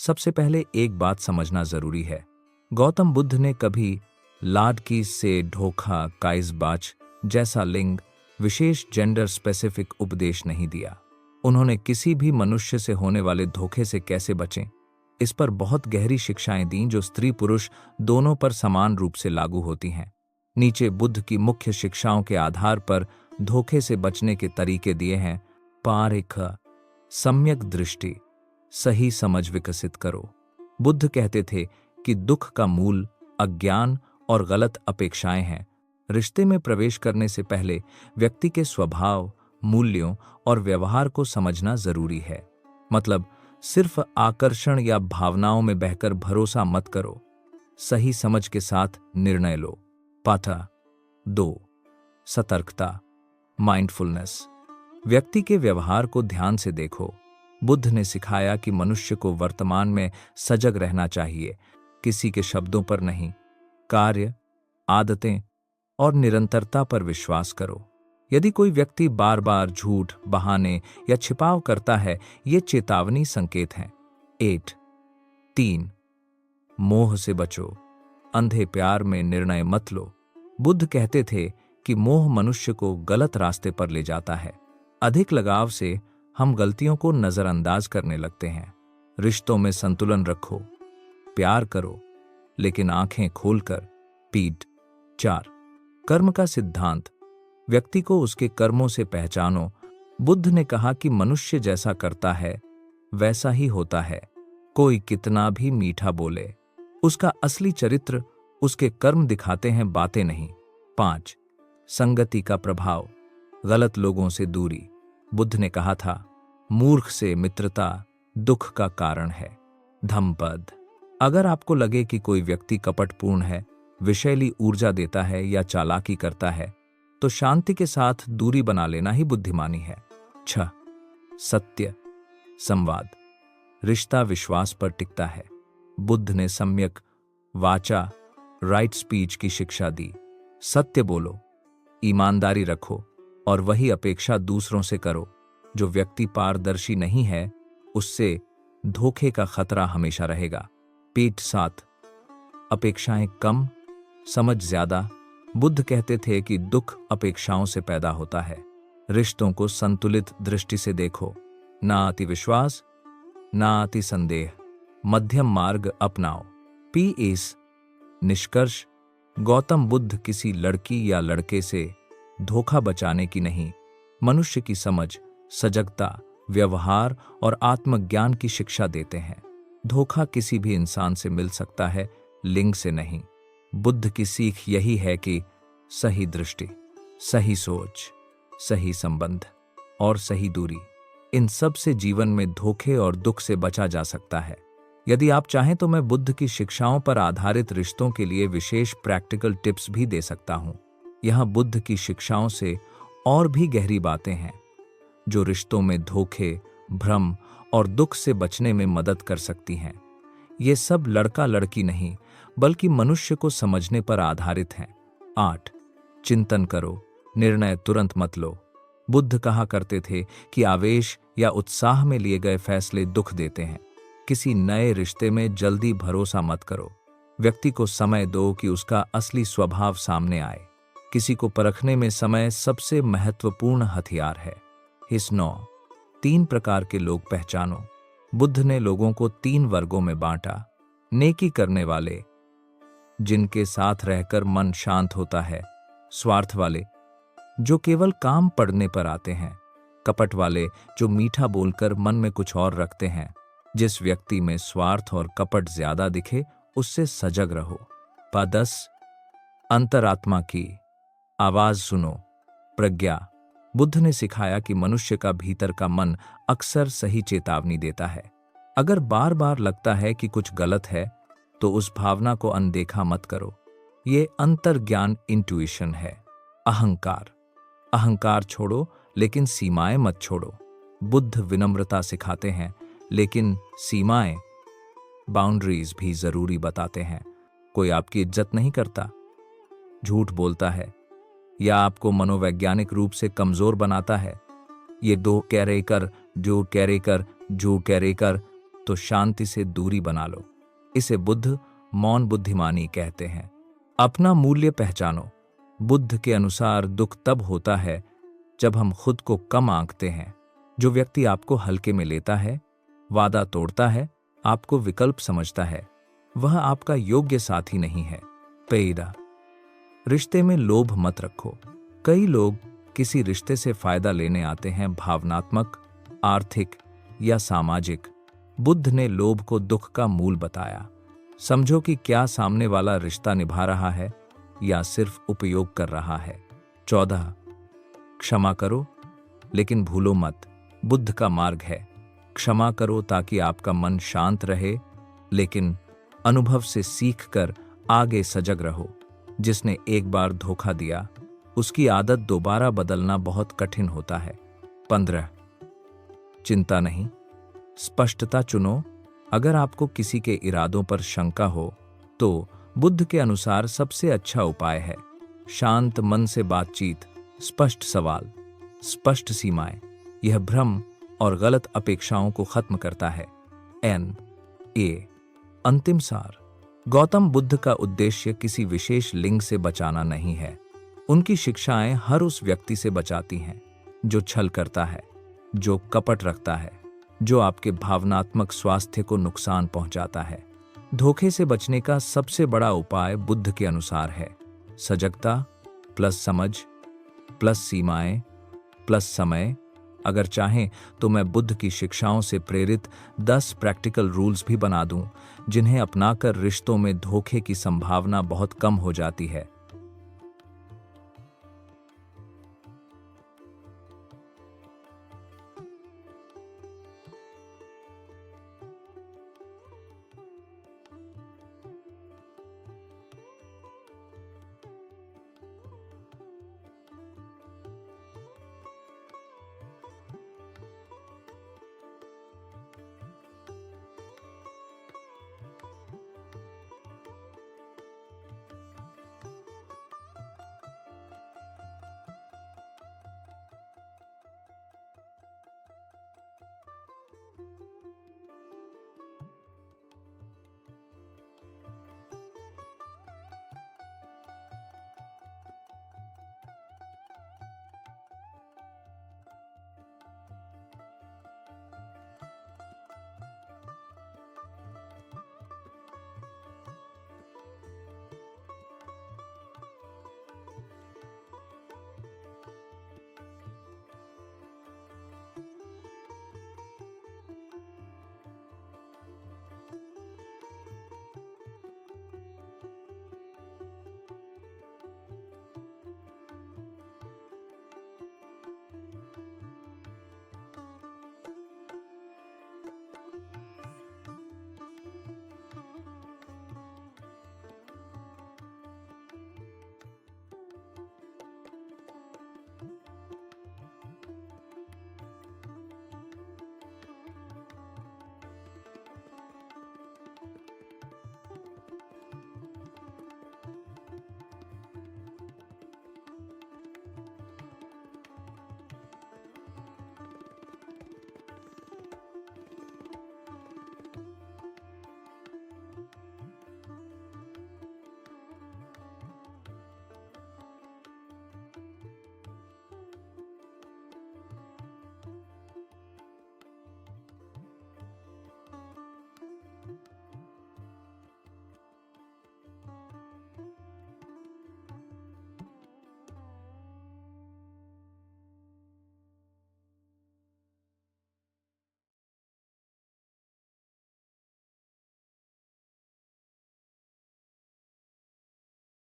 सबसे पहले एक बात समझना जरूरी है। गौतम बुद्ध ने कभी लाडकी से धोखा, काइजबाच जैसा लिंग विशेष जेंडर स्पेसिफिक उपदेश नहीं दिया। उन्होंने किसी भी मनुष्य से होने वाले धोखे से कैसे बचें, इस पर बहुत गहरी शिक्षाएं दी जो स्त्री पुरुष दोनों पर समान रूप से लागू होती हैं। नीचे बुद्ध की मुख्य शिक्षाओं के आधार पर धोखे से बचने के तरीके दिए हैं। पारिख, सम्यक दृष्टि, सही समझ विकसित करो। बुद्ध कहते थे कि दुख का मूल अज्ञान और गलत अपेक्षाएं हैं। रिश्ते में प्रवेश करने से पहले व्यक्ति के स्वभाव, मूल्यों और व्यवहार को समझना जरूरी है। मतलब सिर्फ आकर्षण या भावनाओं में बहकर भरोसा मत करो, सही समझ के साथ निर्णय लो। पाठा 2, सतर्कता, माइंडफुलनेस। व्यक्ति के व्यवहार को ध्यान से देखो। बुद्ध ने सिखाया कि मनुष्य को वर्तमान में सजग रहना चाहिए, किसी के शब्दों पर नहीं। कार्य, आदतें और निरंतरता पर विश्वास करो। यदि कोई व्यक्ति बार बार झूठ, बहाने या छिपाव करता है, ये चेतावनी संकेत हैं। 3, मोह से बचो। अंधे प्यार में निर्णय मत लो। बुद्ध कहते थे कि मोह मनुष्य को गलत रास्ते पर ले जाता है। अधिक लगाव से हम गलतियों को नजरअंदाज करने लगते हैं। रिश्तों में संतुलन रखो, प्यार करो लेकिन आंखें खोलकर। पीठ 4, कर्म का सिद्धांत। व्यक्ति को उसके कर्मों से पहचानो। बुद्ध ने कहा कि मनुष्य जैसा करता है वैसा ही होता है। कोई कितना भी मीठा बोले, उसका असली चरित्र उसके कर्म दिखाते हैं, बातें नहीं। 5, संगति का प्रभाव, गलत लोगों से दूरी। बुद्ध ने कहा था, मूर्ख से मित्रता दुख का कारण है। धम्मपद। अगर आपको लगे कि कोई व्यक्ति कपटपूर्ण है, विषैली ऊर्जा देता है या चालाकी करता है, तो शांति के साथ दूरी बना लेना ही बुद्धिमानी है। 6, सत्य, संवाद। रिश्ता विश्वास पर टिकता है। बुद्ध ने सम्यक वाचा, राइट स्पीच की शिक्षा दी। सत्य बोलो, ईमानदारी रखो और वही अपेक्षा दूसरों से करो। जो व्यक्ति पारदर्शी नहीं है, उससे धोखे का खतरा हमेशा रहेगा। पीठ 7, अपेक्षाएं कम, समझ ज्यादा। बुद्ध कहते थे कि दुख अपेक्षाओं से पैदा होता है। रिश्तों को संतुलित दृष्टि से देखो, ना अति विश्वास ना अति संदेह। मध्यम मार्ग अपनाओ। पीएस निष्कर्ष, गौतम बुद्ध किसी लड़की या लड़के से धोखा बचाने की नहीं, मनुष्य की समझ, सजगता, व्यवहार और आत्मज्ञान की शिक्षा देते हैं। धोखा किसी भी इंसान से मिल सकता है, लिंग से नहीं। बुद्ध की सीख यही है कि सही दृष्टि, सही सोच, सही संबंध और सही दूरी, इन सब से जीवन में धोखे और दुख से बचा जा सकता है। यदि आप चाहें तो मैं बुद्ध की शिक्षाओं पर आधारित रिश्तों के लिए विशेष प्रैक्टिकल टिप्स भी दे सकता हूं। यहां बुद्ध की शिक्षाओं से और भी गहरी बातें हैं जो रिश्तों में धोखे, भ्रम और दुख से बचने में मदद कर सकती हैं। ये सब लड़का लड़की नहीं बल्कि मनुष्य को समझने पर आधारित हैं। 8, चिंतन करो, निर्णय तुरंत मत लो। बुद्ध कहा करते थे कि आवेश या उत्साह में लिए गए फैसले दुख देते हैं। किसी नए रिश्ते में जल्दी भरोसा मत करो। व्यक्ति को समय दो कि उसका असली स्वभाव सामने आए। किसी को परखने में समय सबसे महत्वपूर्ण हथियार है। हिस 9, 3 प्रकार के लोग पहचानो। बुद्ध ने लोगों को 3 वर्गों में बांटा। नेकी करने वाले, जिनके साथ रहकर मन शांत होता है। स्वार्थ वाले, जो केवल काम पड़ने पर आते हैं। कपट वाले, जो मीठा बोलकर मन में कुछ और रखते हैं। जिस व्यक्ति में स्वार्थ और कपट ज्यादा दिखे, उससे सजग रहो। 10, अंतरात्मा की आवाज सुनो। प्रज्ञा। बुद्ध ने सिखाया कि मनुष्य का भीतर का मन अक्सर सही चेतावनी देता है। अगर बार बार लगता है कि कुछ गलत है, तो उस भावना को अनदेखा मत करो। ये अंतर्ज्ञान, इंट्यूइशन है। अहंकार। अहंकार छोड़ो लेकिन सीमाएं मत छोड़ो। बुद्ध विनम्रता सिखाते हैं लेकिन सीमाएं, बाउंड्रीज भी जरूरी बताते हैं। कोई आपकी इज्जत नहीं करता, झूठ बोलता है या आपको मनोवैज्ञानिक रूप से कमजोर बनाता है। ये 2 कैरेकर, जो कैरेकर, जो कैरेकर तो शांति से दूरी बना लो। इसे बुद्ध मौन बुद्धिमानी कहते हैं। अपना मूल्य पहचानो। बुद्ध के अनुसार दुख तब होता है जब हम खुद को कम आंकते हैं। जो व्यक्ति आपको हल्के में लेता है, वादा तोड़ता है, आपको विकल्प समझता है, वह आपका योग्य साथी नहीं है। पेड़ा, रिश्ते में लोभ मत रखो। कई लोग किसी रिश्ते से फायदा लेने आते हैं, भावनात्मक, आर्थिक या सामाजिक। बुद्ध ने लोभ को दुख का मूल बताया। समझो कि क्या सामने वाला रिश्ता निभा रहा है या सिर्फ उपयोग कर रहा है। 14, क्षमा करो लेकिन भूलो मत। बुद्ध का मार्ग है, क्षमा करो ताकि आपका मन शांत रहे, लेकिन अनुभव से सीखकर आगे सजग रहो। जिसने एक बार धोखा दिया, उसकी आदत दोबारा बदलना बहुत कठिन होता है। 15, चिंता नहीं, स्पष्टता चुनो। अगर आपको किसी के इरादों पर शंका हो, तो बुद्ध के अनुसार सबसे अच्छा उपाय है शांत मन से बातचीत, स्पष्ट सवाल, स्पष्ट सीमाएं। यह भ्रम और गलत अपेक्षाओं को खत्म करता है। अंतिम सार। गौतम बुद्ध का उद्देश्य किसी विशेष लिंग से बचाना नहीं है। उनकी शिक्षाएं हर उस व्यक्ति से बचाती हैं जो छल करता है, जो कपट रखता है, जो आपके भावनात्मक स्वास्थ्य को नुकसान पहुंचाता है। धोखे से बचने का सबसे बड़ा उपाय बुद्ध के अनुसार है सजगता प्लस समझ प्लस सीमाएं प्लस समय। अगर चाहें तो मैं बुद्ध की शिक्षाओं से प्रेरित 10 प्रैक्टिकल रूल्स भी बना दूं, जिन्हें अपनाकर रिश्तों में धोखे की संभावना बहुत कम हो जाती है।